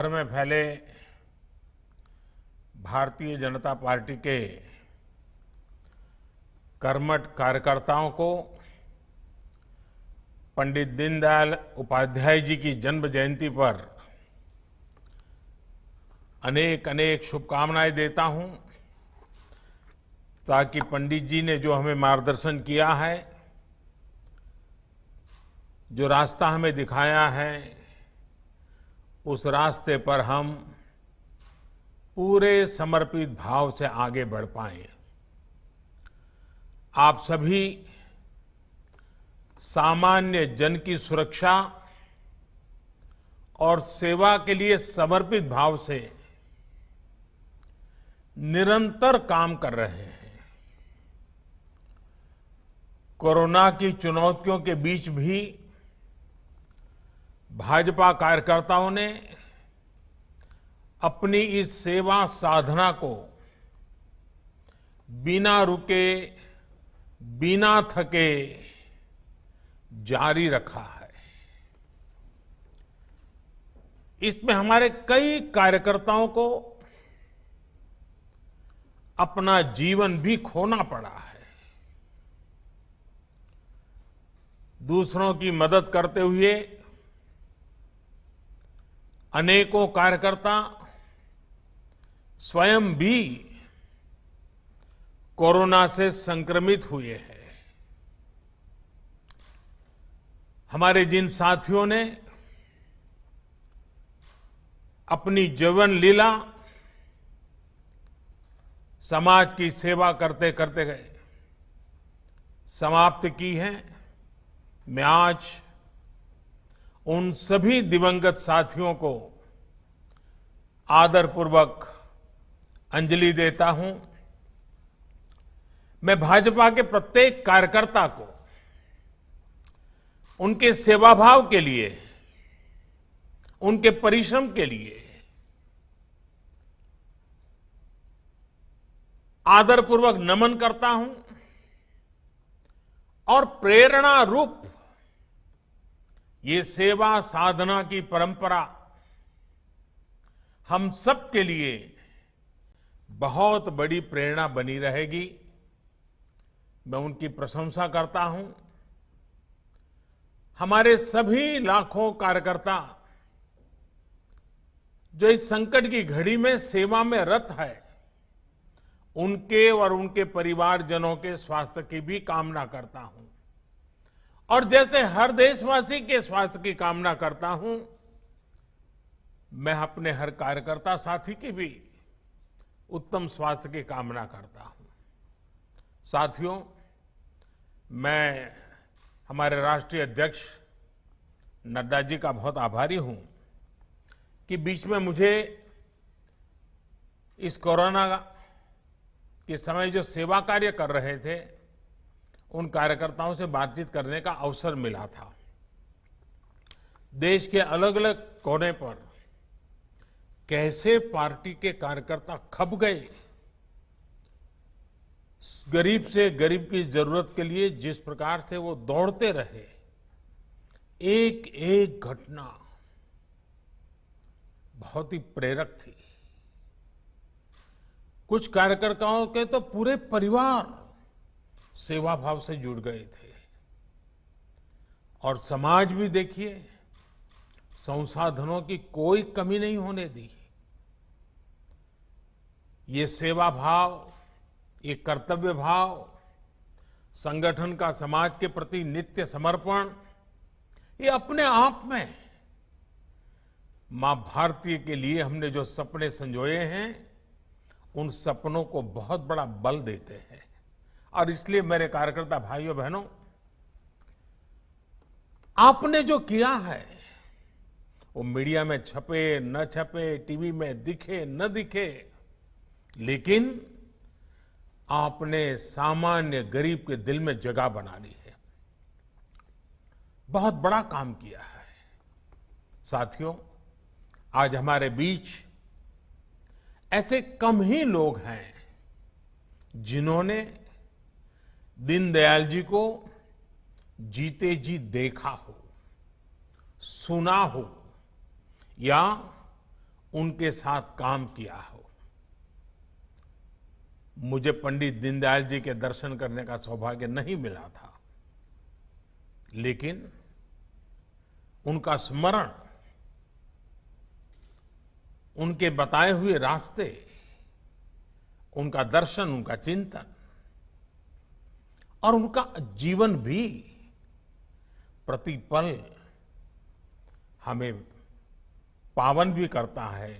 भर में फैले भारतीय जनता पार्टी के कर्मठ कार्यकर्ताओं को पंडित दीनदयाल उपाध्याय जी की जन्म जयंती पर अनेक अनेक शुभकामनाएं देता हूं, ताकि पंडित जी ने जो हमें मार्गदर्शन किया है, जो रास्ता हमें दिखाया है, उस रास्ते पर हम पूरे समर्पित भाव से आगे बढ़ पाएं। आप सभी सामान्य जन की सुरक्षा और सेवा के लिए समर्पित भाव से निरंतर काम कर रहे हैं। कोरोना की चुनौतियों के बीच भी भाजपा कार्यकर्ताओं ने अपनी इस सेवा साधना को बिना रुके, बिना थके जारी रखा है। इसमें हमारे कई कार्यकर्ताओं को अपना जीवन भी खोना पड़ा है। दूसरों की मदद करते हुए अनेकों कार्यकर्ता स्वयं भी कोरोना से संक्रमित हुए हैं। हमारे जिन साथियों ने अपनी जीवन लीला समाज की सेवा करते करते गए समाप्त की है, मैं आज उन सभी दिवंगत साथियों को आदरपूर्वक अंजलि देता हूं। मैं भाजपा के प्रत्येक कार्यकर्ता को उनके सेवाभाव के लिए, उनके परिश्रम के लिए आदरपूर्वक नमन करता हूं और प्रेरणा रूप ये सेवा साधना की परंपरा हम सब के लिए बहुत बड़ी प्रेरणा बनी रहेगी। मैं उनकी प्रशंसा करता हूं। हमारे सभी लाखों कार्यकर्ता जो इस संकट की घड़ी में सेवा में रत है, उनके और उनके परिवारजनों के स्वास्थ्य की भी कामना करता हूं। और जैसे हर देशवासी के स्वास्थ्य की कामना करता हूं, मैं अपने हर कार्यकर्ता साथी की भी उत्तम स्वास्थ्य की कामना करता हूं। साथियों, मैं हमारे राष्ट्रीय अध्यक्ष नड्डा जी का बहुत आभारी हूं कि बीच में मुझे इस कोरोना के समय जो सेवा कार्य कर रहे थे, उन कार्यकर्ताओं से बातचीत करने का अवसर मिला था। देश के अलग अलग कोने पर कैसे पार्टी के कार्यकर्ता खप गए, गरीब से गरीब की जरूरत के लिए जिस प्रकार से वो दौड़ते रहे, एक एक घटना बहुत ही प्रेरक थी। कुछ कार्यकर्ताओं के तो पूरे परिवार सेवा भाव से जुड़ गए थे। और समाज भी देखिए, संसाधनों की कोई कमी नहीं होने दी। ये सेवा भाव, ये कर्तव्य भाव, संगठन का समाज के प्रति नित्य समर्पण, ये अपने आप में मां भारती के लिए हमने जो सपने संजोए हैं, उन सपनों को बहुत बड़ा बल देते हैं। और इसलिए मेरे कार्यकर्ता भाइयों बहनों, आपने जो किया है वो मीडिया में छपे न छपे, टीवी में दिखे न दिखे, लेकिन आपने सामान्य गरीब के दिल में जगह बना ली है। बहुत बड़ा काम किया है। साथियों, आज हमारे बीच ऐसे कम ही लोग हैं जिन्होंने दीनदयाल जी को जीते जी देखा हो, सुना हो या उनके साथ काम किया हो। मुझे पंडित दीनदयाल जी के दर्शन करने का सौभाग्य नहीं मिला था, लेकिन उनका स्मरण, उनके बताए हुए रास्ते, उनका दर्शन, उनका चिंतन और उनका जीवन भी प्रतिपल हमें पावन भी करता है,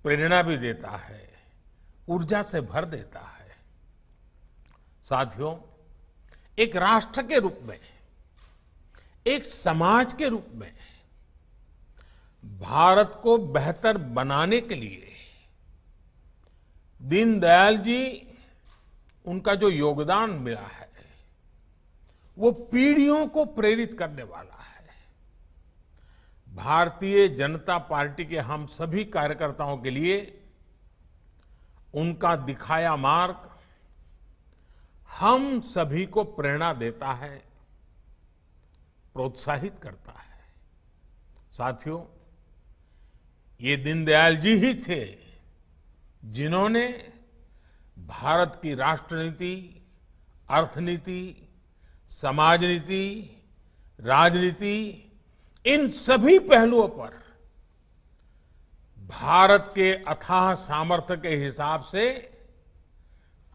प्रेरणा भी देता है, ऊर्जा से भर देता है। साथियों, एक राष्ट्र के रूप में, एक समाज के रूप में भारत को बेहतर बनाने के लिए दीनदयाल जी, उनका जो योगदान मिला है वो पीढ़ियों को प्रेरित करने वाला है। भारतीय जनता पार्टी के हम सभी कार्यकर्ताओं के लिए उनका दिखाया मार्ग हम सभी को प्रेरणा देता है, प्रोत्साहित करता है। साथियों, ये दीनदयाल जी ही थे जिन्होंने भारत की राष्ट्रनीति, अर्थनीति, समाज नीति, राजनीति, इन सभी पहलुओं पर भारत के अथाह सामर्थ्य के हिसाब से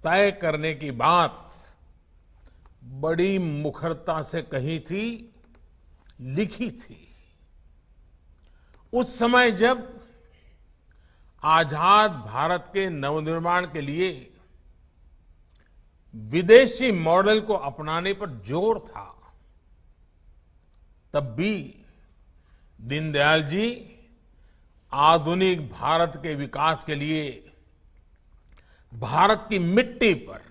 तय करने की बात बड़ी मुखरता से कही थी, लिखी थी। उस समय जब आजाद भारत के नवनिर्माण के लिए विदेशी मॉडल को अपनाने पर जोर था, तब भी दीनदयाल जी आधुनिक भारत के विकास के लिए भारत की मिट्टी पर,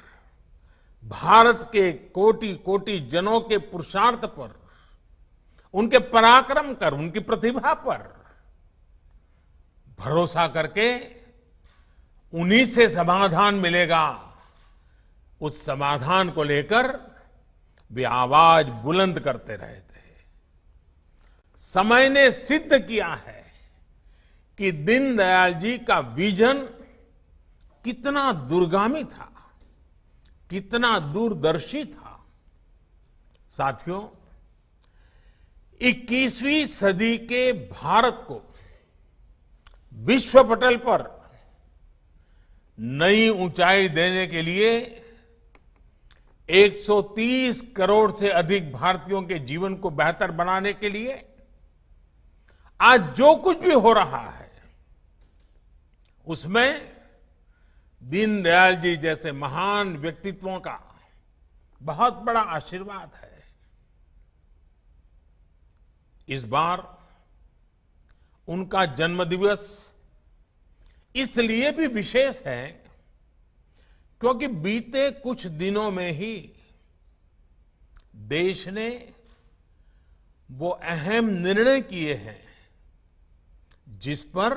भारत के कोटि कोटि जनों के पुरुषार्थ पर, उनके पराक्रम कर, उनकी प्रतिभा पर भरोसा करके उन्हीं से समाधान मिलेगा, उस समाधान को लेकर वे आवाज बुलंद करते रहे थे। समय ने सिद्ध किया है कि दीनदयाल जी का विजन कितना दूरगामी था, कितना दूरदर्शी था। साथियों, 21वीं सदी के भारत को विश्व पटल पर नई ऊंचाई देने के लिए 130 करोड़ से अधिक भारतीयों के जीवन को बेहतर बनाने के लिए आज जो कुछ भी हो रहा है, उसमें दीनदयाल जी जैसे महान व्यक्तित्वों का बहुत बड़ा आशीर्वाद है। इस बार उनका जन्मदिवस इसलिए भी विशेष है क्योंकि बीते कुछ दिनों में ही देश ने वो अहम निर्णय किए हैं जिस पर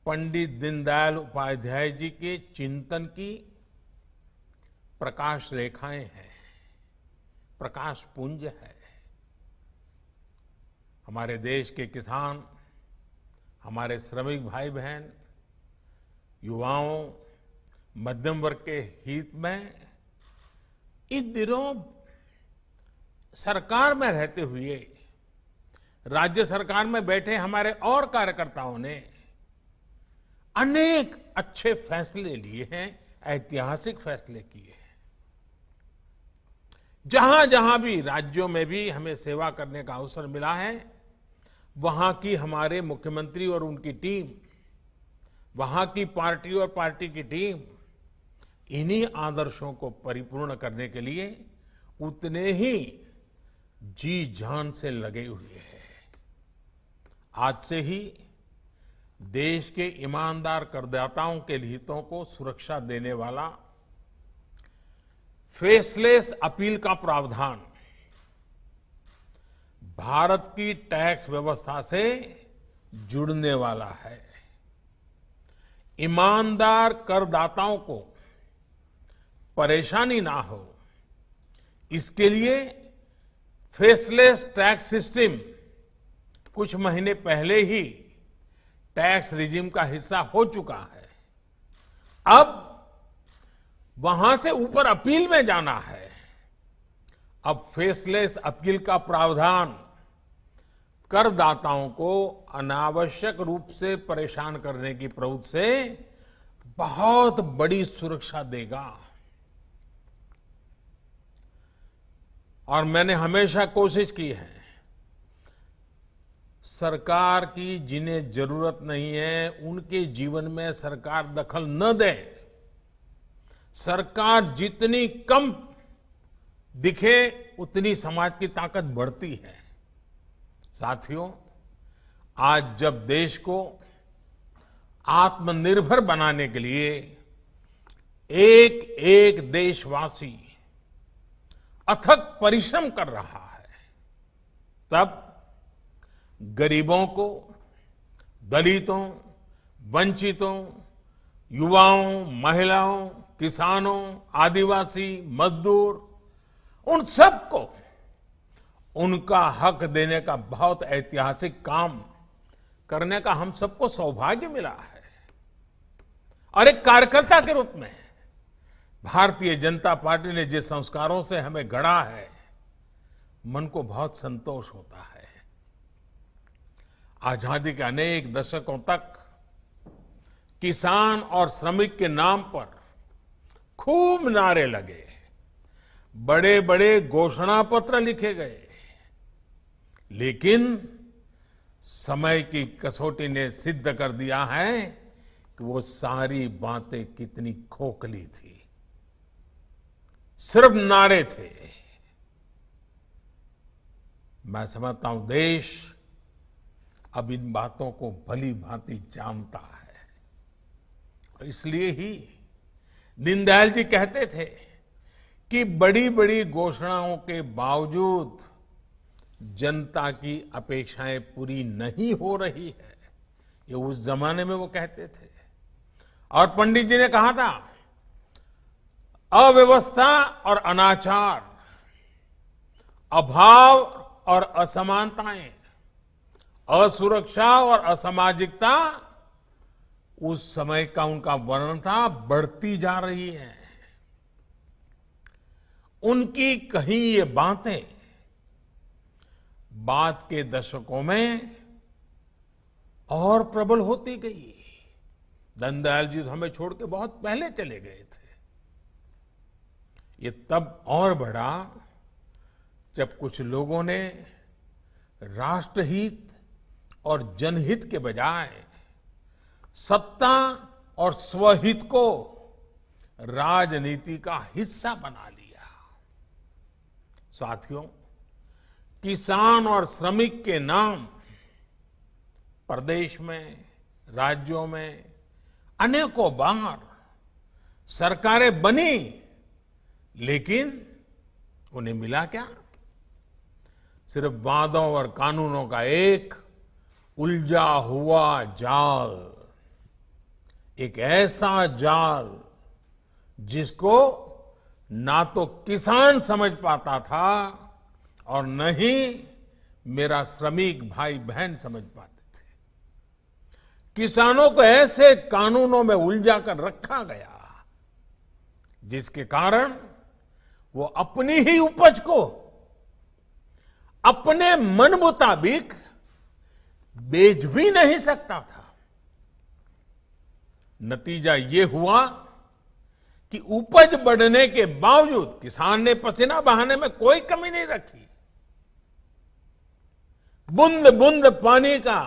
पंडित दीनदयाल उपाध्याय जी के चिंतन की प्रकाश रेखाएं हैं, प्रकाश पुंज है। हमारे देश के किसान, हमारे श्रमिक भाई बहन, युवाओं, मध्यम वर्ग के हित में इन दिनों सरकार में रहते हुए, राज्य सरकार में बैठे हमारे और कार्यकर्ताओं ने अनेक अच्छे फैसले लिए हैं, ऐतिहासिक फैसले किए हैं। जहां जहां भी राज्यों में भी हमें सेवा करने का अवसर मिला है, वहां की हमारे मुख्यमंत्री और उनकी टीम, वहां की पार्टी और पार्टी की टीम इन्हीं आदर्शों को परिपूर्ण करने के लिए उतने ही जी जान से लगे हुए हैं। आज से ही देश के ईमानदार करदाताओं के हितों को सुरक्षा देने वाला फेसलेस अपील का प्रावधान भारत की टैक्स व्यवस्था से जुड़ने वाला है। ईमानदार करदाताओं को परेशानी ना हो, इसके लिए फेसलेस टैक्स सिस्टम कुछ महीने पहले ही टैक्स रिजिम का हिस्सा हो चुका है। अब वहां से ऊपर अपील में जाना है। अब फेसलेस अपील का प्रावधान करदाताओं को अनावश्यक रूप से परेशान करने की प्रवृत्ति से बहुत बड़ी सुरक्षा देगा। और मैंने हमेशा कोशिश की है, सरकार की जिन्हें जरूरत नहीं है उनके जीवन में सरकार दखल न दे। सरकार जितनी कम दिखे उतनी समाज की ताकत बढ़ती है। साथियों, आज जब देश को आत्मनिर्भर बनाने के लिए एक एक देशवासी अथक परिश्रम कर रहा है, तब गरीबों को, दलितों, वंचितों, युवाओं, महिलाओं, किसानों, आदिवासी, मजदूर, उन सबको उनका हक देने का बहुत ऐतिहासिक काम करने का हम सबको सौभाग्य मिला है। और एक कार्यकर्ता के रूप में भारतीय जनता पार्टी ने जिस संस्कारों से हमें गढ़ा है, मन को बहुत संतोष होता है। आजादी के अनेक दशकों तक किसान और श्रमिक के नाम पर खूब नारे लगे, बड़े बड़े घोषणा पत्र लिखे गए, लेकिन समय की कसौटी ने सिद्ध कर दिया है कि वो सारी बातें कितनी खोखली थी, सिर्फ नारे थे। मैं समझता हूं देश अब इन बातों को भली भांति जानता है। और इसलिए ही दीनदयाल जी कहते थे कि बड़ी बड़ी घोषणाओं के बावजूद जनता की अपेक्षाएं पूरी नहीं हो रही है। ये उस जमाने में वो कहते थे। और पंडित जी ने कहा था, अव्यवस्था और अनाचार, अभाव और असमानताएं, असुरक्षा और असामाजिकता उस समय का उनका वर्णन था, बढ़ती जा रही है। उनकी कही ये बातें बाद के दशकों में और प्रबल होती गई। दीनदयाल जी तो हमें छोड़ के बहुत पहले चले गए थे। ये तब और बढ़ा जब कुछ लोगों ने राष्ट्रहित और जनहित के बजाय सत्ता और स्वहित को राजनीति का हिस्सा बना लिया। साथियों, किसान और श्रमिक के नाम प्रदेश में, राज्यों में अनेकों बार सरकारें बनी, लेकिन उन्हें मिला क्या? सिर्फ वादों और कानूनों का एक उलझा हुआ जाल, एक ऐसा जाल जिसको ना तो किसान समझ पाता था और न ही मेरा श्रमिक भाई बहन समझ पाते थे। किसानों को ऐसे कानूनों में उलझा कर रखा गया जिसके कारण वो अपनी ही उपज को अपने मन मुताबिक बेच भी नहीं सकता था। नतीजा ये हुआ कि उपज बढ़ने के बावजूद किसान ने पसीना बहाने में कोई कमी नहीं रखी। बूंद बूंद पानी का,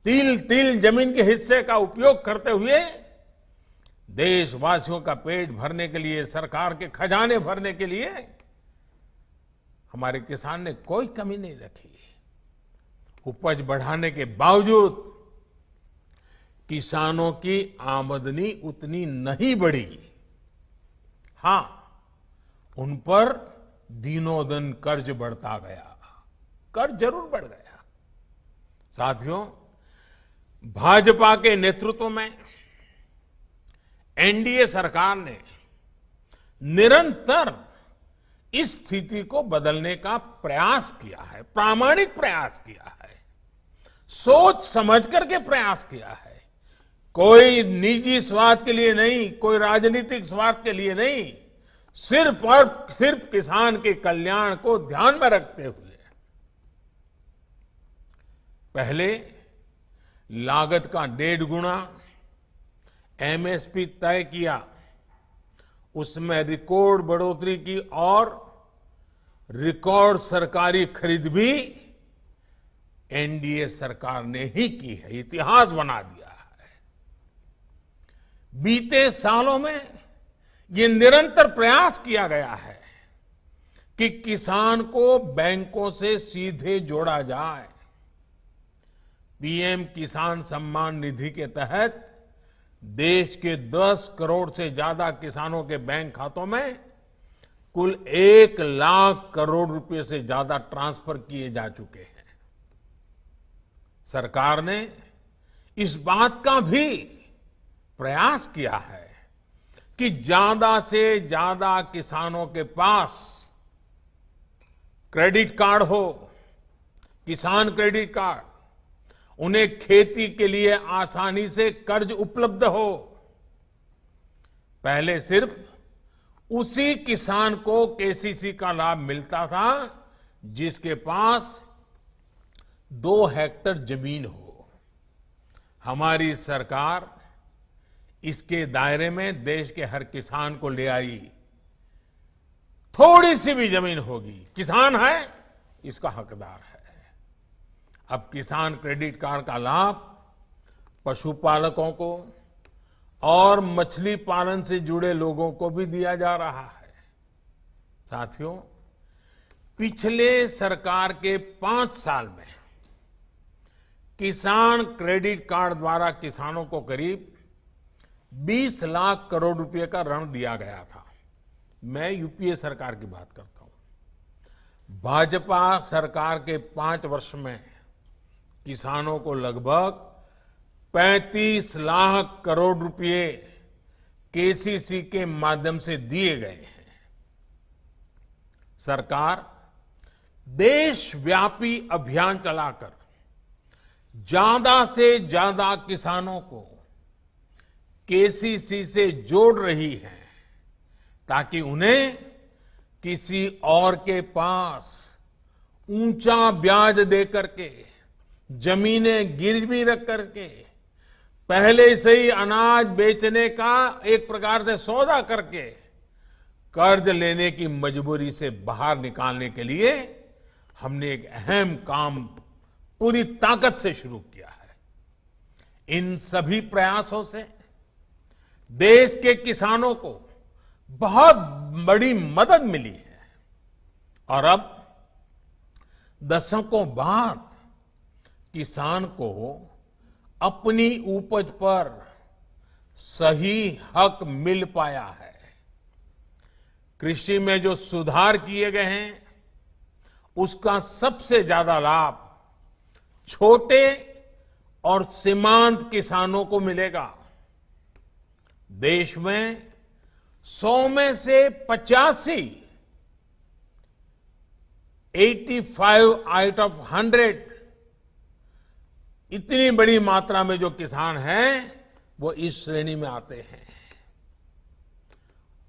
तिल तिल जमीन के हिस्से का उपयोग करते हुए देशवासियों का पेट भरने के लिए, सरकार के खजाने भरने के लिए हमारे किसान ने कोई कमी नहीं रखी। उपज बढ़ाने के बावजूद किसानों की आमदनी उतनी नहीं बढ़ी। हां, उन पर दिनों दिन कर्ज बढ़ता गया। कर्ज जरूर बढ़ गया। साथियों, भाजपा के नेतृत्व में एनडीए सरकार ने निरंतर इस स्थिति को बदलने का प्रयास किया है, प्रामाणिक प्रयास किया है। सोच समझ करके प्रयास किया है। कोई निजी स्वार्थ के लिए नहीं, कोई राजनीतिक स्वार्थ के लिए नहीं, सिर्फ और सिर्फ किसान के कल्याण को ध्यान में रखते हुए पहले लागत का 1.5 गुना एमएसपी तय किया, उसमें रिकॉर्ड बढ़ोतरी की और रिकॉर्ड सरकारी खरीद भी एनडीए सरकार ने ही की है, इतिहास बना दिया है। बीते सालों में ये निरंतर प्रयास किया गया है कि किसान को बैंकों से सीधे जोड़ा जाए। पीएम किसान सम्मान निधि के तहत देश के 10 करोड़ से ज्यादा किसानों के बैंक खातों में कुल 1 लाख करोड़ रुपए से ज्यादा ट्रांसफर किए जा चुके हैं। सरकार ने इस बात का भी प्रयास किया है कि ज्यादा से ज्यादा किसानों के पास क्रेडिट कार्ड हो, किसान क्रेडिट कार्ड, उन्हें खेती के लिए आसानी से कर्ज उपलब्ध हो। पहले सिर्फ उसी किसान को केसीसी का लाभ मिलता था जिसके पास 2 हेक्टेयर जमीन हो। हमारी सरकार इसके दायरे में देश के हर किसान को ले आई। थोड़ी सी भी जमीन होगी, किसान है, इसका हकदार है। अब किसान क्रेडिट कार्ड का लाभ पशुपालकों को और मछली पालन से जुड़े लोगों को भी दिया जा रहा है। साथियों, पिछले सरकार के 5 साल में किसान क्रेडिट कार्ड द्वारा किसानों को करीब 20 लाख करोड़ रुपए का ऋण दिया गया था। मैं यूपीए सरकार की बात करता हूं। भाजपा सरकार के 5 वर्ष में किसानों को लगभग 35 लाख करोड़ रुपए केसीसी के माध्यम से दिए गए हैं। सरकार देशव्यापी अभियान चलाकर ज्यादा से ज्यादा किसानों को केसीसी से जोड़ रही है ताकि उन्हें किसी और के पास ऊंचा ब्याज देकर के, जमीनें गिरवी रख करके, पहले से ही अनाज बेचने का एक प्रकार से सौदा करके कर्ज लेने की मजबूरी से बाहर निकालने के लिए हमने एक अहम काम पूरी ताकत से शुरू किया है। इन सभी प्रयासों से देश के किसानों को बहुत बड़ी मदद मिली है और अब दशकों बाद किसान को अपनी उपज पर सही हक मिल पाया है। कृषि में जो सुधार किए गए हैं उसका सबसे ज्यादा लाभ छोटे और सीमांत किसानों को मिलेगा। देश में 100 में से 85 आउट ऑफ 100 इतनी बड़ी मात्रा में जो किसान हैं वो इस श्रेणी में आते हैं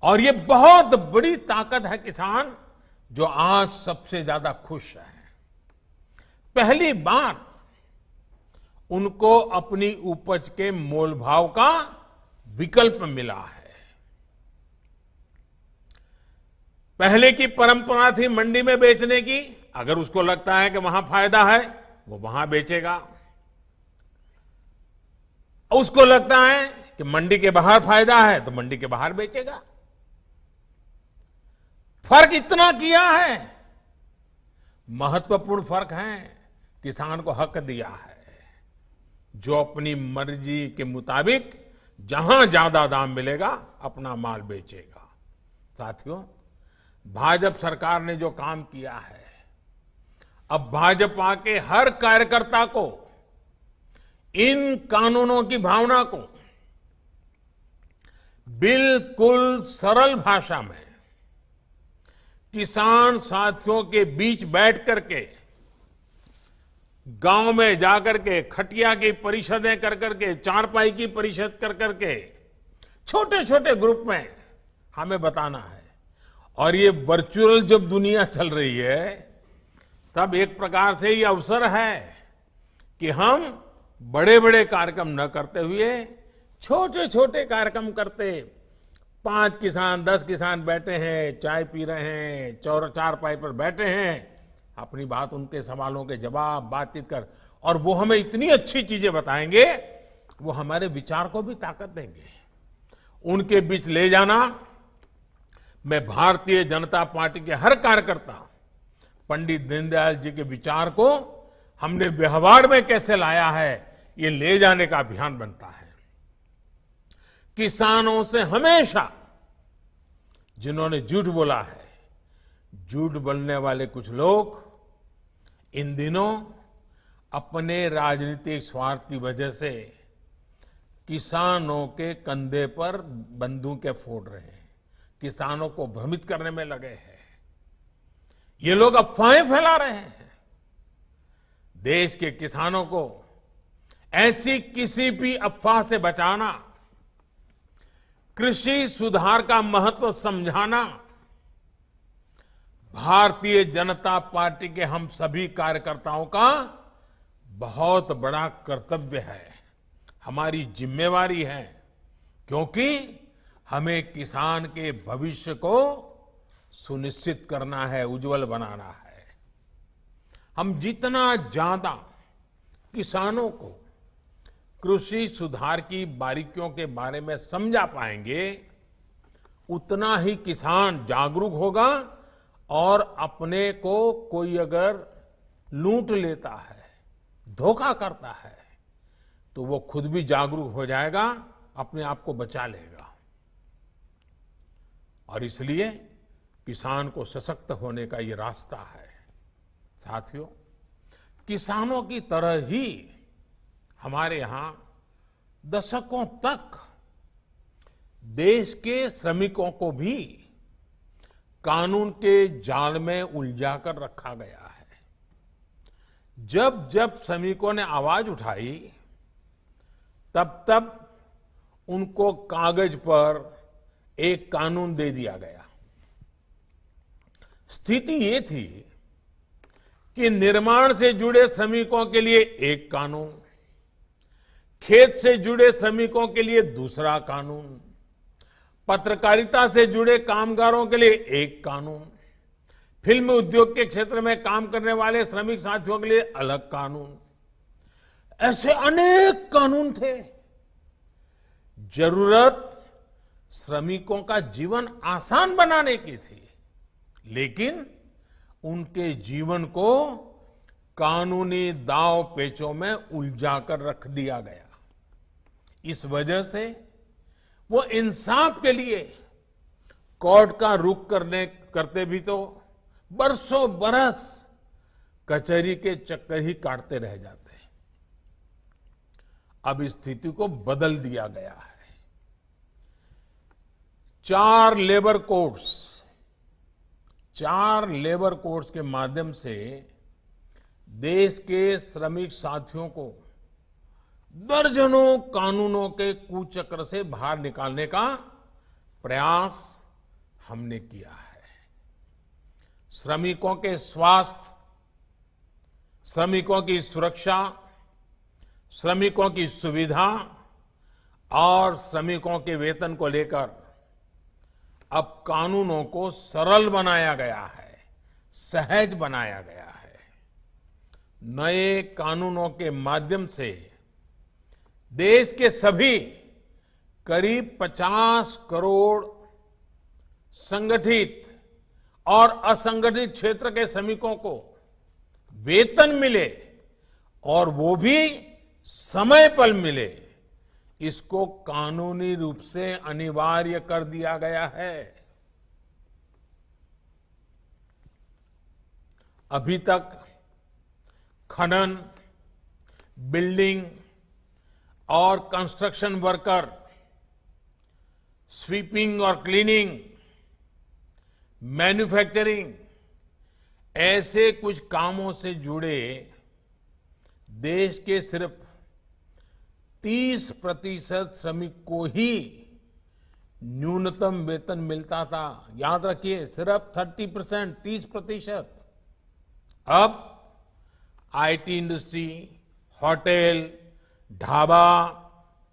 और ये बहुत बड़ी ताकत है किसान जो आज सबसे ज्यादा खुश है। पहली बार उनको अपनी उपज के मोल भाव का विकल्प मिला है। पहले की परंपरा थी मंडी में बेचने की, अगर उसको लगता है कि वहां फायदा है वो वहां बेचेगा, उसको लगता है कि मंडी के बाहर फायदा है तो मंडी के बाहर बेचेगा। फर्क इतना किया है, महत्वपूर्ण फर्क है। किसान को हक दिया है जो अपनी मर्जी के मुताबिक जहां ज्यादा दाम मिलेगा अपना माल बेचेगा। साथियों, भाजपा सरकार ने जो काम किया है, अब भाजपा के हर कार्यकर्ता को इन कानूनों की भावना को बिल्कुल सरल भाषा में किसान साथियों के बीच बैठ करके गांव में जाकर के खटिया की परिषदें कर करके, चारपाई की परिषद कर करके, छोटे छोटे ग्रुप में हमें बताना है। और ये वर्चुअल जब दुनिया चल रही है, तब एक प्रकार से ये अवसर है कि हम बड़े बड़े कार्यक्रम न करते हुए छोटे छोटे कार्यक्रम करते, 5 किसान 10 किसान बैठे हैं, चाय पी रहे हैं, चारपाई पर बैठे हैं, अपनी बात, उनके सवालों के जवाब, बातचीत कर, और वो हमें इतनी अच्छी चीजें बताएंगे, वो हमारे विचार को भी ताकत देंगे। उनके बीच ले जाना, मैं भारतीय जनता पार्टी के हर कार्यकर्ता, पंडित दीनदयाल जी के विचार को हमने व्यवहार में कैसे लाया है, ये ले जाने का अभियान बनता है। किसानों से हमेशा जिन्होंने झूठ बोला है, झूठ बोलने वाले कुछ लोग इन दिनों अपने राजनीतिक स्वार्थ की वजह से किसानों के कंधे पर बंदूकें फोड़ रहे हैं, किसानों को भ्रमित करने में लगे हैं। ये लोग अफवाहें फैला रहे हैं। देश के किसानों को ऐसी किसी भी अफवाह से बचाना, कृषि सुधार का महत्व समझाना भारतीय जनता पार्टी के हम सभी कार्यकर्ताओं का बहुत बड़ा कर्तव्य है, हमारी जिम्मेवारी है, क्योंकि हमें किसान के भविष्य को सुनिश्चित करना है, उज्जवल बनाना है। हम जितना ज्यादा किसानों को कृषि सुधार की बारीकियों के बारे में समझा पाएंगे, उतना ही किसान जागरूक होगा, और अपने को कोई अगर लूट लेता है, धोखा करता है, तो वो खुद भी जागरूक हो जाएगा, अपने आप को बचा लेगा। और इसलिए किसान को सशक्त होने का ये रास्ता है। साथियों, किसानों की तरह ही हमारे यहां दशकों तक देश के श्रमिकों को भी कानून के जाल में उलझाकर रखा गया है। जब जब श्रमिकों ने आवाज उठाई, तब तब उनको कागज पर एक कानून दे दिया गया। स्थिति ये थी कि निर्माण से जुड़े श्रमिकों के लिए एक कानून, खेत से जुड़े श्रमिकों के लिए दूसरा कानून, पत्रकारिता से जुड़े कामगारों के लिए एक कानून, फिल्म उद्योग के क्षेत्र में काम करने वाले श्रमिक साथियों के लिए अलग कानून, ऐसे अनेक कानून थे। जरूरत श्रमिकों का जीवन आसान बनाने की थी, लेकिन उनके जीवन को कानूनी दांव पेचों में उलझाकर रख दिया गया। इस वजह से वो इंसाफ के लिए कोर्ट का रुख करते भी तो बरसों बरस कचहरी के चक्कर ही काटते रह जाते हैं। अब इस स्थिति को बदल दिया गया है। 4 लेबर कोड्स के माध्यम से देश के श्रमिक साथियों को दर्जनों कानूनों के कुचक्र से बाहर निकालने का प्रयास हमने किया है। श्रमिकों के स्वास्थ्य, श्रमिकों की सुरक्षा, श्रमिकों की सुविधा और श्रमिकों के वेतन को लेकर अब कानूनों को सरल बनाया गया है, सहज बनाया गया है। नए कानूनों के माध्यम से देश के सभी करीब 50 करोड़ संगठित और असंगठित क्षेत्र के श्रमिकों को वेतन मिले, और वो भी समय पर मिले, इसको कानूनी रूप से अनिवार्य कर दिया गया है। अभी तक खनन, बिल्डिंग और कंस्ट्रक्शन वर्कर, स्वीपिंग और क्लीनिंग, मैन्युफैक्चरिंग, ऐसे कुछ कामों से जुड़े देश के सिर्फ 30% श्रमिक को ही न्यूनतम वेतन मिलता था। याद रखिए, सिर्फ 30%, 30%। अब IT industry, hotel, dhaba,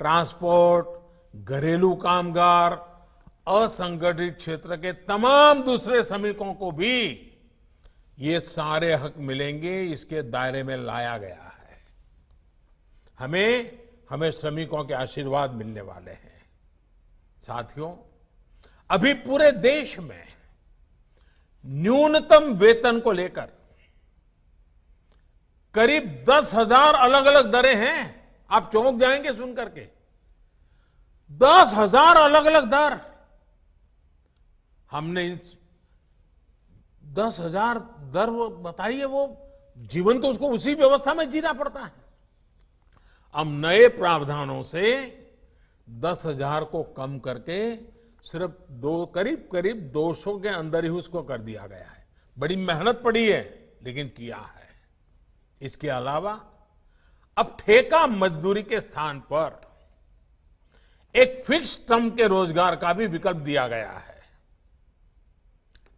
transport, घरेलू कामगार, असंगठित क्षेत्र के तमाम दूसरे श्रमिकों को भी ये सारे हक मिलेंगे, इसके दायरे में लाया गया है। हमें श्रमिकों के आशीर्वाद मिलने वाले हैं। साथियों, अभी पूरे देश में न्यूनतम वेतन को लेकर करीब 10,000 अलग अलग दरें हैं। आप चौंक जाएंगे सुन करके, 10,000 अलग अलग दर। हमने 10,000 दर बताइए, वो जीवन तो उसको उसी व्यवस्था में जीना पड़ता है। अब नए प्रावधानों से 10,000 को कम करके सिर्फ करीब 200 के अंदर ही उसको कर दिया गया है। बड़ी मेहनत पड़ी है, लेकिन किया है। इसके अलावा अब ठेका मजदूरी के स्थान पर एक फिक्स टर्म के रोजगार का भी विकल्प दिया गया है।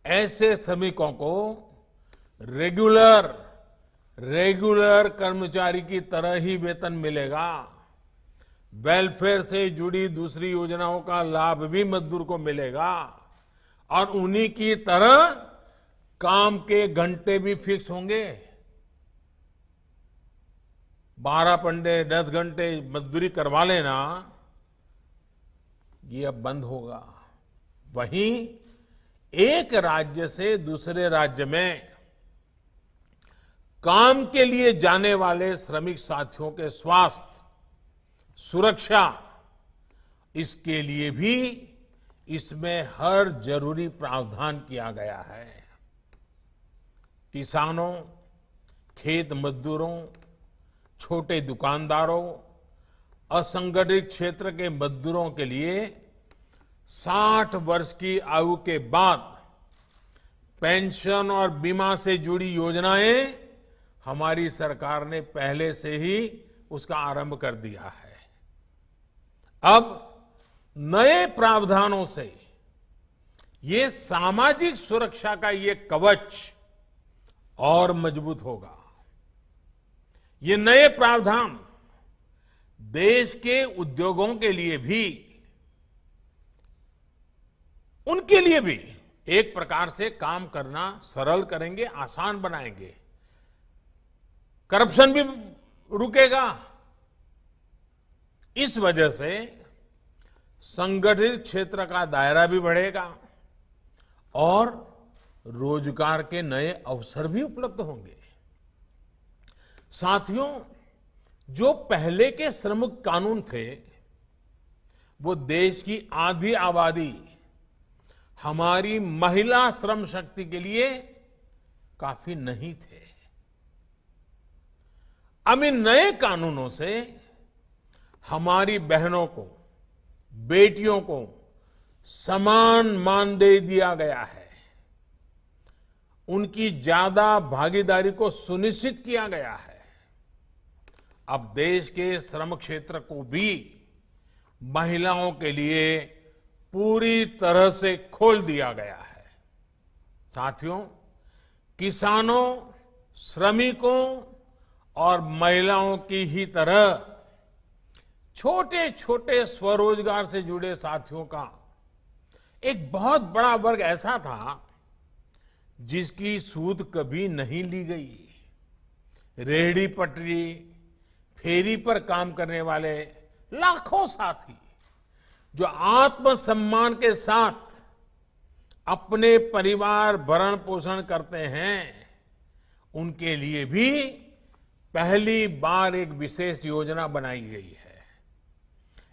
ऐसे श्रमिकों को रेगुलर कर्मचारी की तरह ही वेतन मिलेगा। वेलफेयर से जुड़ी दूसरी योजनाओं का लाभ भी मजदूर को मिलेगा और उन्हीं की तरह काम के घंटे भी फिक्स होंगे। 12 घंटे 10 घंटे मजदूरी करवा लेना, ये अब बंद होगा। वहीं एक राज्य से दूसरे राज्य में काम के लिए जाने वाले श्रमिक साथियों के स्वास्थ्य, सुरक्षा, इसके लिए भी इसमें हर जरूरी प्रावधान किया गया है। किसानों, खेत मजदूरों, छोटे दुकानदारों, असंगठित क्षेत्र के मजदूरों के लिए 60 वर्ष की आयु के बाद पेंशन और बीमा से जुड़ी योजनाएं हमारी सरकार ने पहले से ही उसका आरंभ कर दिया है। अब नए प्रावधानों से ये सामाजिक सुरक्षा का ये कवच और मजबूत होगा। ये नए प्रावधान देश के उद्योगों के लिए भी, उनके लिए भी एक प्रकार से काम करना सरल करेंगे, आसान बनाएंगे। करप्शन भी रुकेगा। इस वजह से संगठित क्षेत्र का दायरा भी बढ़ेगा और रोजगार के नए अवसर भी उपलब्ध होंगे। साथियों, जो पहले के श्रमिक कानून थे, वो देश की आधी आबादी, हमारी महिला श्रम शक्ति के लिए काफी नहीं थे। अब इन नए कानूनों से हमारी बहनों को, बेटियों को समान मानदेय दिया गया है। उनकी ज्यादा भागीदारी को सुनिश्चित किया गया है। अब देश के श्रम क्षेत्र को भी महिलाओं के लिए पूरी तरह से खोल दिया गया है। साथियों, किसानों, श्रमिकों और महिलाओं की ही तरह छोटे छोटे स्वरोजगार से जुड़े साथियों का एक बहुत बड़ा वर्ग ऐसा था जिसकी सूद कभी नहीं ली गई। रेहड़ी पटरी, फेरी पर काम करने वाले लाखों साथी जो आत्मसम्मान के साथ अपने परिवार भरण पोषण करते हैं, उनके लिए भी पहली बार एक विशेष योजना बनाई गई है।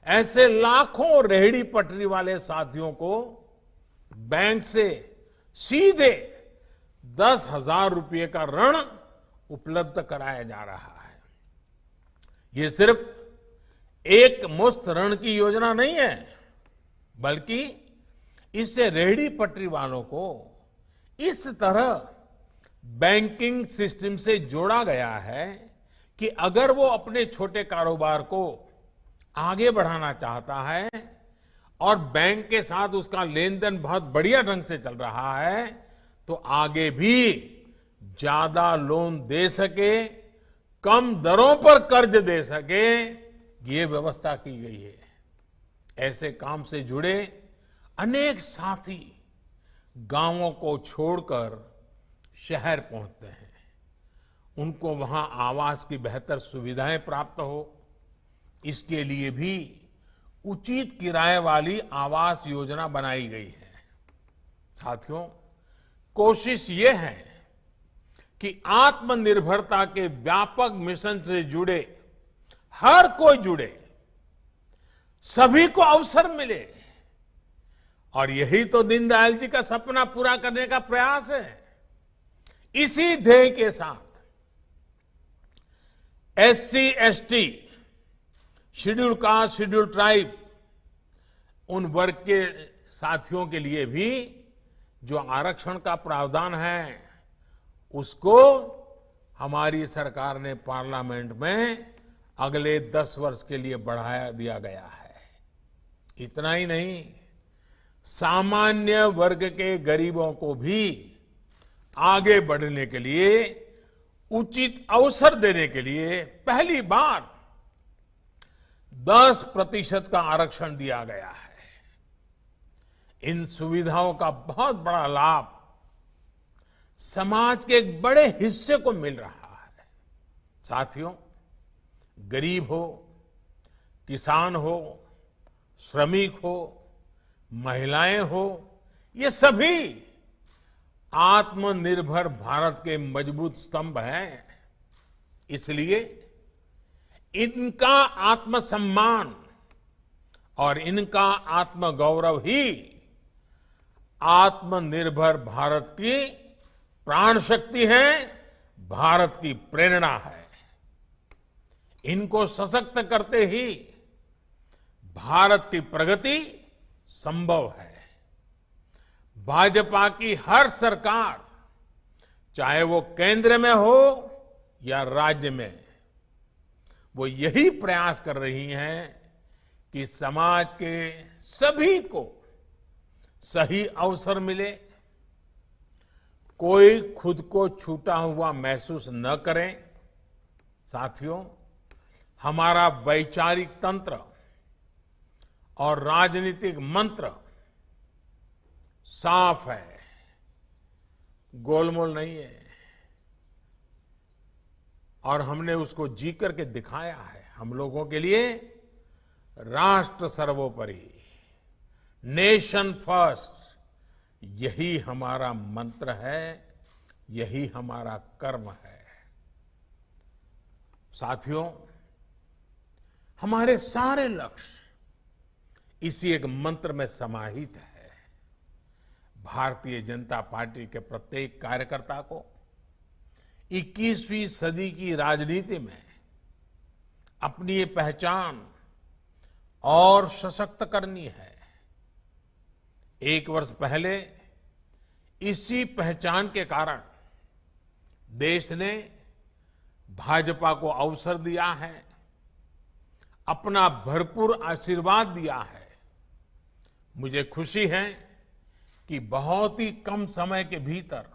ऐसे लाखों रेहड़ी पटरी वाले साथियों को बैंक से सीधे 10,000 रुपये का ऋण उपलब्ध कराया जा रहा है। ये सिर्फ एक मुश्त ऋण की योजना नहीं है, बल्कि इससे रेहड़ी पटरी वालों को इस तरह बैंकिंग सिस्टम से जोड़ा गया है कि अगर वो अपने छोटे कारोबार को आगे बढ़ाना चाहता है और बैंक के साथ उसका लेन देन बहुत बढ़िया ढंग से चल रहा है, तो आगे भी ज्यादा लोन दे सके, कम दरों पर कर्ज दे सके, ये व्यवस्था की गई है। ऐसे काम से जुड़े अनेक साथी गांवों को छोड़कर शहर पहुंचते हैं। उनको वहां आवास की बेहतर सुविधाएं प्राप्त हो, इसके लिए भी उचित किराए वाली आवास योजना बनाई गई है। साथियों, कोशिश ये है कि आत्मनिर्भरता के व्यापक मिशन से जुड़े हर कोई जुड़े, सभी को अवसर मिले, और यही तो दीनदयाल जी का सपना पूरा करने का प्रयास है। इसी ध्येय के साथ SC, ST, schedule caste, schedule tribe, उन वर्ग के साथियों के लिए भी जो आरक्षण का प्रावधान है, उसको हमारी सरकार ने पार्लियामेंट में अगले 10 वर्ष के लिए बढ़ाया दिया गया है। इतना ही नहीं, सामान्य वर्ग के गरीबों को भी आगे बढ़ने के लिए, उचित अवसर देने के लिए पहली बार 10% का आरक्षण दिया गया है। इन सुविधाओं का बहुत बड़ा लाभ समाज के एक बड़े हिस्से को मिल रहा है। साथियों, गरीब हो, किसान हो, श्रमिक हो, महिलाएं हो, ये सभी आत्मनिर्भर भारत के मजबूत स्तंभ हैं। इसलिए इनका आत्मसम्मान और इनका आत्मगौरव ही आत्मनिर्भर भारत की प्राण शक्ति है, भारत की प्रेरणा है। इनको सशक्त करते ही भारत की प्रगति संभव है। भाजपा की हर सरकार, चाहे वो केंद्र में हो या राज्य में, वो यही प्रयास कर रही हैं कि समाज के सभी को सही अवसर मिले, कोई खुद को छूटा हुआ महसूस न करें। साथियों, हमारा वैचारिक तंत्र और राजनीतिक मंत्र साफ है, गोलमोल नहीं है, और हमने उसको जी करके दिखाया है। हम लोगों के लिए राष्ट्र सर्वोपरि, नेशन फर्स्ट, यही हमारा मंत्र है, यही हमारा कर्म है। साथियों, हमारे सारे लक्ष्य इसी एक मंत्र में समाहित है। भारतीय जनता पार्टी के प्रत्येक कार्यकर्ता को 21वीं सदी की राजनीति में अपनी ये पहचान और सशक्त करनी है। 1 वर्ष पहले इसी पहचान के कारण देश ने भाजपा को अवसर दिया है, अपना भरपूर आशीर्वाद दिया है। मुझे खुशी है कि बहुत ही कम समय के भीतर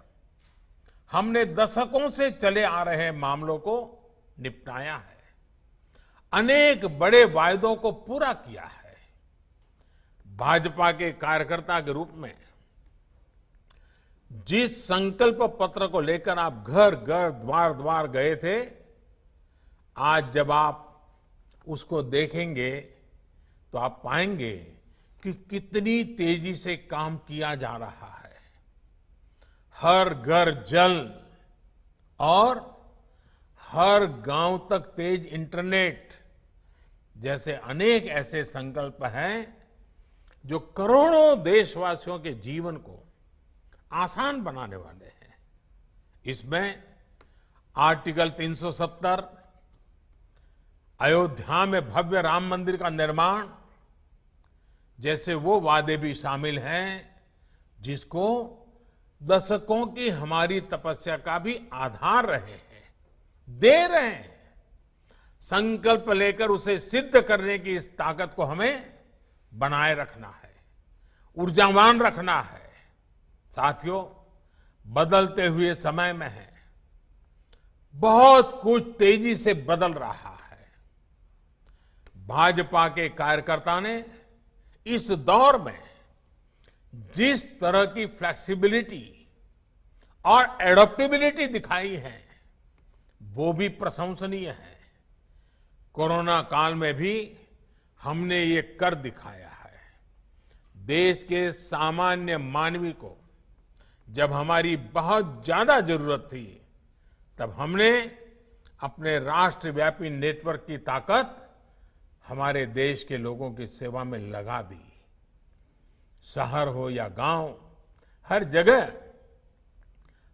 हमने दशकों से चले आ रहे मामलों को निपटाया है, अनेक बड़े वायदों को पूरा किया है। भाजपा के कार्यकर्ता के रूप में जिस संकल्प पत्र को लेकर आप घर घर, द्वार द्वार गए थे, आज जब आप उसको देखेंगे तो आप पाएंगे कि कितनी तेजी से काम किया जा रहा है। हर घर जल और हर गांव तक तेज इंटरनेट जैसे अनेक ऐसे संकल्प हैं जो करोड़ों देशवासियों के जीवन को आसान बनाने वाले हैं। इसमें आर्टिकल 370, अयोध्या में भव्य राम मंदिर का निर्माण जैसे वो वादे भी शामिल हैं जिसको दशकों की हमारी तपस्या का भी आधार रहे हैं, दे रहे हैं। संकल्प लेकर उसे सिद्ध करने की इस ताकत को हमें बनाए रखना है, ऊर्जावान रखना है। साथियों, बदलते हुए समय में है, बहुत कुछ तेजी से बदल रहा है। भाजपा के कार्यकर्ता ने इस दौर में जिस तरह की फ्लेक्सिबिलिटी और एडॉप्टेबिलिटी दिखाई है, वो भी प्रशंसनीय है। कोरोना काल में भी हमने ये कर दिखाया है। देश के सामान्य मानवी को जब हमारी बहुत ज्यादा जरूरत थी, तब हमने अपने राष्ट्रव्यापी नेटवर्क की ताकत हमारे देश के लोगों की सेवा में लगा दी। शहर हो या गांव, हर जगह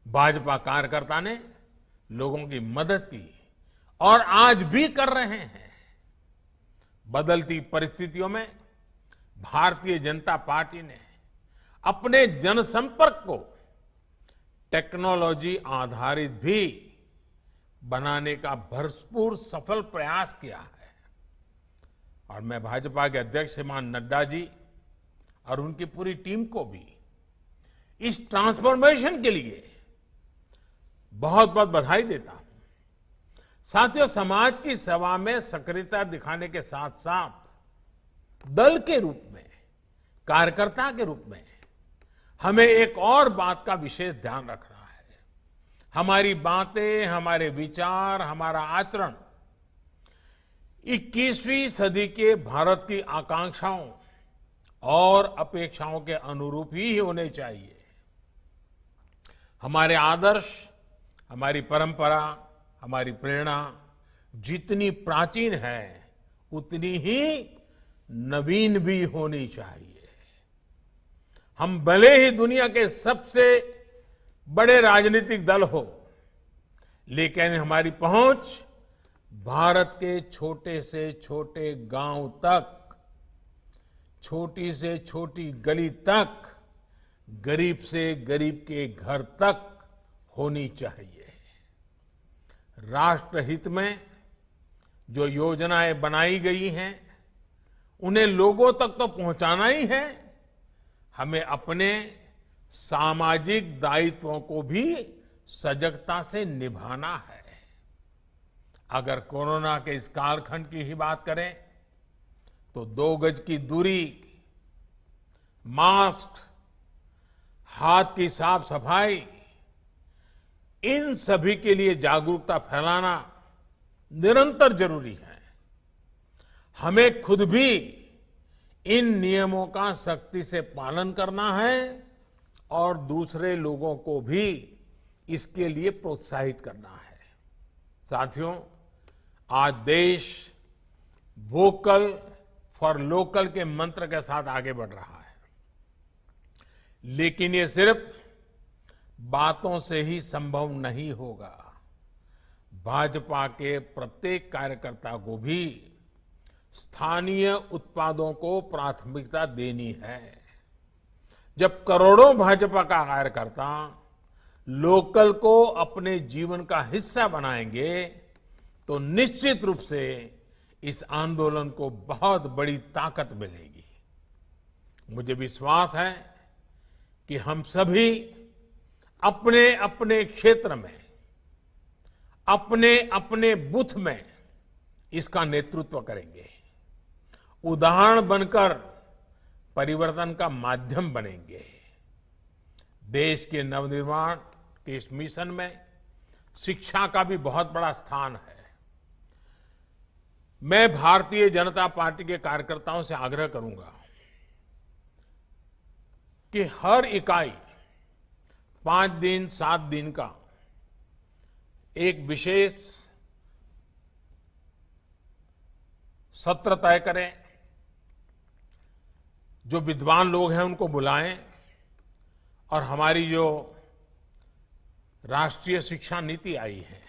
भाजपा कार्यकर्ता ने लोगों की मदद की और आज भी कर रहे हैं। बदलती परिस्थितियों में भारतीय जनता पार्टी ने अपने जनसंपर्क को टेक्नोलॉजी आधारित भी बनाने का भरपूर सफल प्रयास किया है। और मैं भाजपा के अध्यक्ष श्रीमान नड्डा जी और उनकी पूरी टीम को भी इस ट्रांसफॉर्मेशन के लिए बहुत बहुत बधाई देता हूं। साथियों, समाज की सेवा में सक्रियता दिखाने के साथ साथ दल के रूप में, कार्यकर्ता के रूप में हमें एक और बात का विशेष ध्यान रखना है। हमारी बातें, हमारे विचार, हमारा आचरण 21वीं सदी के भारत की आकांक्षाओं और अपेक्षाओं के अनुरूप ही होने चाहिए। हमारे आदर्श, हमारी परंपरा, हमारी प्रेरणा जितनी प्राचीन है, उतनी ही नवीन भी होनी चाहिए। हम भले ही दुनिया के सबसे बड़े राजनीतिक दल हो, लेकिन हमारी पहुंच भारत के छोटे से छोटे गांव तक, छोटी से छोटी गली तक, गरीब से गरीब के घर तक होनी चाहिए। राष्ट्रहित में जो योजनाएं बनाई गई हैं, उन्हें लोगों तक तो पहुंचाना ही है, हमें अपने सामाजिक दायित्वों को भी सजगता से निभाना है। अगर कोरोना के इस कालखंड की ही बात करें तो 2 गज की दूरी, मास्क, हाथ की साफ सफाई, इन सभी के लिए जागरूकता फैलाना निरंतर जरूरी है। हमें खुद भी इन नियमों का सख्ती से पालन करना है और दूसरे लोगों को भी इसके लिए प्रोत्साहित करना है। साथियों, आज देश वोकल फॉर लोकल के मंत्र के साथ आगे बढ़ रहा है, लेकिन ये सिर्फ बातों से ही संभव नहीं होगा। भाजपा के प्रत्येक कार्यकर्ता को भी स्थानीय उत्पादों को प्राथमिकता देनी है। जब करोड़ों भाजपा का कार्यकर्ता लोकल को अपने जीवन का हिस्सा बनाएंगे, तो निश्चित रूप से इस आंदोलन को बहुत बड़ी ताकत मिलेगी। मुझे विश्वास है कि हम सभी अपने अपने क्षेत्र में, अपने अपने बूथ में इसका नेतृत्व करेंगे, उदाहरण बनकर परिवर्तन का माध्यम बनेंगे। देश के नवनिर्माण के इस मिशन में शिक्षा का भी बहुत बड़ा स्थान है। मैं भारतीय जनता पार्टी के कार्यकर्ताओं से आग्रह करूंगा कि हर इकाई 5 दिन, 7 दिन का एक विशेष सत्र तय करें। जो विद्वान लोग हैं उनको बुलाएं और हमारी जो राष्ट्रीय शिक्षा नीति आई है,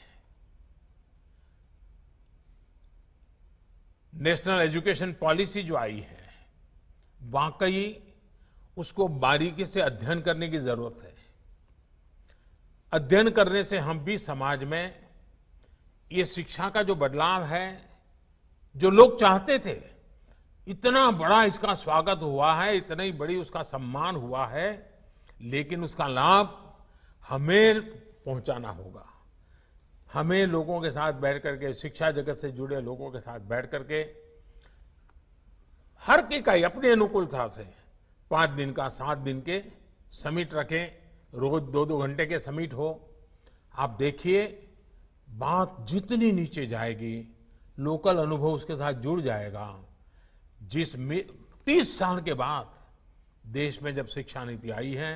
नेशनल एजुकेशन पॉलिसी जो आई है, वाकई उसको बारीकी से अध्ययन करने की जरूरत है। अध्ययन करने से हम भी समाज में ये शिक्षा का जो बदलाव है जो लोग चाहते थे, इतना बड़ा इसका स्वागत हुआ है, इतनी बड़ी उसका सम्मान हुआ है, लेकिन उसका लाभ हमें पहुंचाना होगा। हमें लोगों के साथ बैठ करके, शिक्षा जगत से जुड़े लोगों के साथ बैठ करके हर की इकाई अपनी अनुकूलता से 5 दिन का, 7 दिन के समिट रखें, रोज 2-2 घंटे के समिट हो। आप देखिए, बात जितनी नीचे जाएगी, लोकल अनुभव उसके साथ जुड़ जाएगा। 30 साल के बाद देश में जब शिक्षा नीति आई है,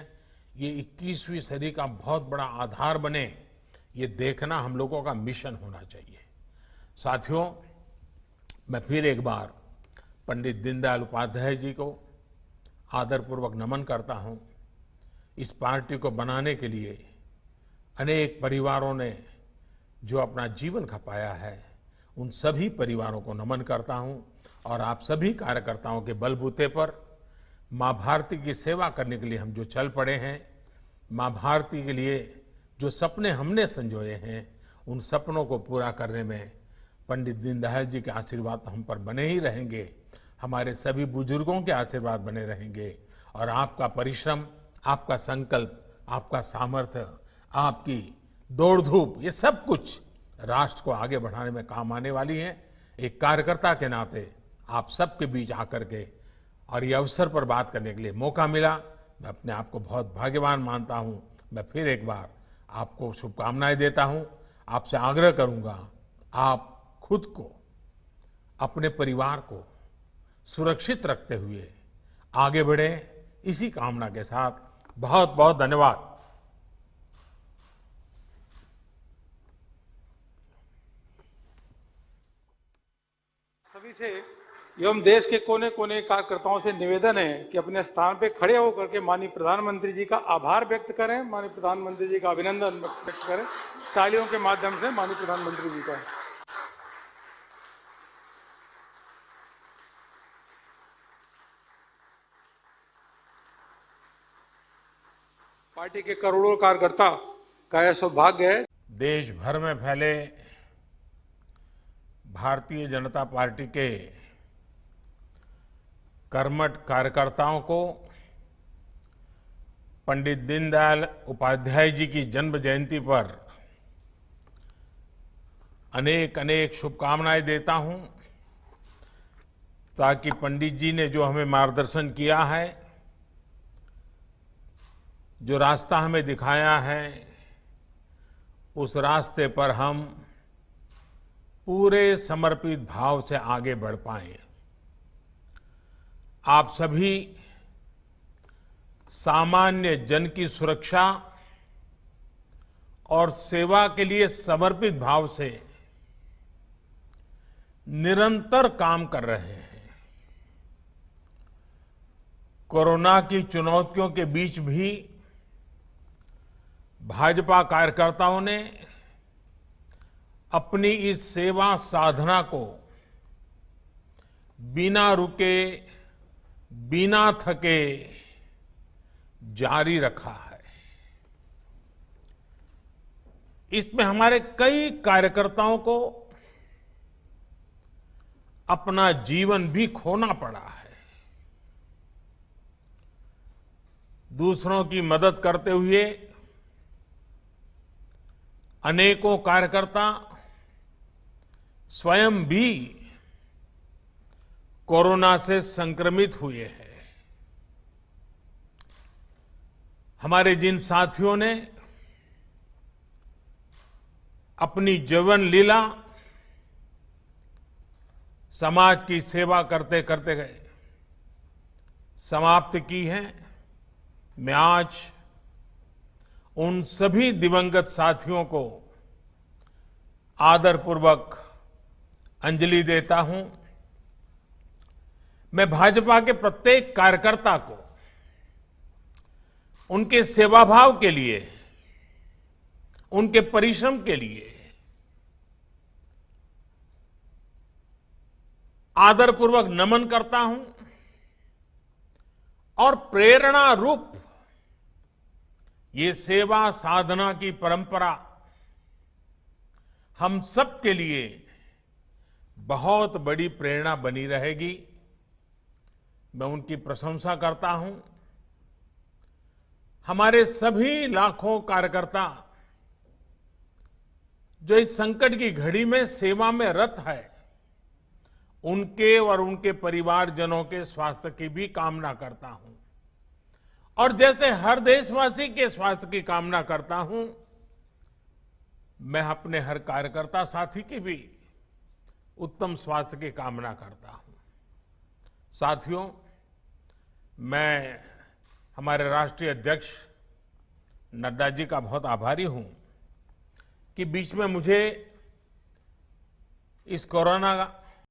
ये 21वीं सदी का बहुत बड़ा आधार बने, ये देखना हम लोगों का मिशन होना चाहिए। साथियों, मैं फिर एक बार पंडित दीनदयाल उपाध्याय जी को आदरपूर्वक नमन करता हूं। इस पार्टी को बनाने के लिए अनेक परिवारों ने जो अपना जीवन खपाया है, उन सभी परिवारों को नमन करता हूं और आप सभी कार्यकर्ताओं के बलबूते पर मां भारती की सेवा करने के लिए हम जो चल पड़े हैं, मां भारती के लिए जो सपने हमने संजोए हैं, उन सपनों को पूरा करने में पंडित दीनदयाल जी के आशीर्वाद तो हम पर बने ही रहेंगे, हमारे सभी बुजुर्गों के आशीर्वाद बने रहेंगे और आपका परिश्रम, आपका संकल्प, आपका सामर्थ्य, आपकी दौड़ धूप, ये सब कुछ राष्ट्र को आगे बढ़ाने में काम आने वाली है। एक कार्यकर्ता के नाते आप सबके बीच आकर के और ये अवसर पर बात करने के लिए मौका मिला, मैं अपने आप को बहुत भाग्यवान मानता हूं। मैं फिर एक बार आपको शुभकामनाएं देता हूं। आपसे आग्रह करूंगा, आप खुद को, अपने परिवार को सुरक्षित रखते हुए आगे बढ़े, इसी कामना के साथ बहुत बहुत धन्यवाद। सभी से एवं देश के कोने कोने कार्यकर्ताओं से निवेदन है कि अपने स्थान पे खड़े होकर के माननीय प्रधानमंत्री जी का आभार व्यक्त करें, माननीय प्रधानमंत्री जी का अभिनंदन व्यक्त करें तालियों के माध्यम से माननीय प्रधानमंत्री जी का। पार्टी के करोड़ों कार्यकर्ता का यह सौभाग्य है। देश भर में फैले भारतीय जनता पार्टी के कर्मठ कार्यकर्ताओं को पंडित दीनदयाल उपाध्याय जी की जन्म जयंती पर अनेक अनेक शुभकामनाएं देता हूं, ताकि पंडित जी ने जो हमें मार्गदर्शन किया है, जो रास्ता हमें दिखाया है, उस रास्ते पर हम पूरे समर्पित भाव से आगे बढ़ पाएं। आप सभी सामान्य जन की सुरक्षा और सेवा के लिए समर्पित भाव से निरंतर काम कर रहे हैं। कोरोना की चुनौतियों के बीच भी भाजपा कार्यकर्ताओं ने अपनी इस सेवा साधना को बिना रुके, बिना थके जारी रखा है। इसमें हमारे कई कार्यकर्ताओं को अपना जीवन भी खोना पड़ा है। दूसरों की मदद करते हुए अनेकों कार्यकर्ता स्वयं भी कोरोना से संक्रमित हुए हैं। हमारे जिन साथियों ने अपनी जीवन लीला समाज की सेवा करते करते गए समाप्त की है, मैं आज उन सभी दिवंगत साथियों को आदरपूर्वक अंजलि देता हूं। मैं भाजपा के प्रत्येक कार्यकर्ता को उनके सेवाभाव के लिए, उनके परिश्रम के लिए आदरपूर्वक नमन करता हूं और प्रेरणा रूप ये सेवा साधना की परंपरा हम सब के लिए बहुत बड़ी प्रेरणा बनी रहेगी। मैं उनकी प्रशंसा करता हूं। हमारे सभी लाखों कार्यकर्ता जो इस संकट की घड़ी में सेवा में रत है, उनके और उनके परिवारजनों के स्वास्थ्य की भी कामना करता हूं। और जैसे हर देशवासी के स्वास्थ्य की कामना करता हूं, मैं अपने हर कार्यकर्ता साथी की भी उत्तम स्वास्थ्य की कामना करता हूं। साथियों, मैं हमारे राष्ट्रीय अध्यक्ष नड्डा जी का बहुत आभारी हूं कि बीच में मुझे इस कोरोना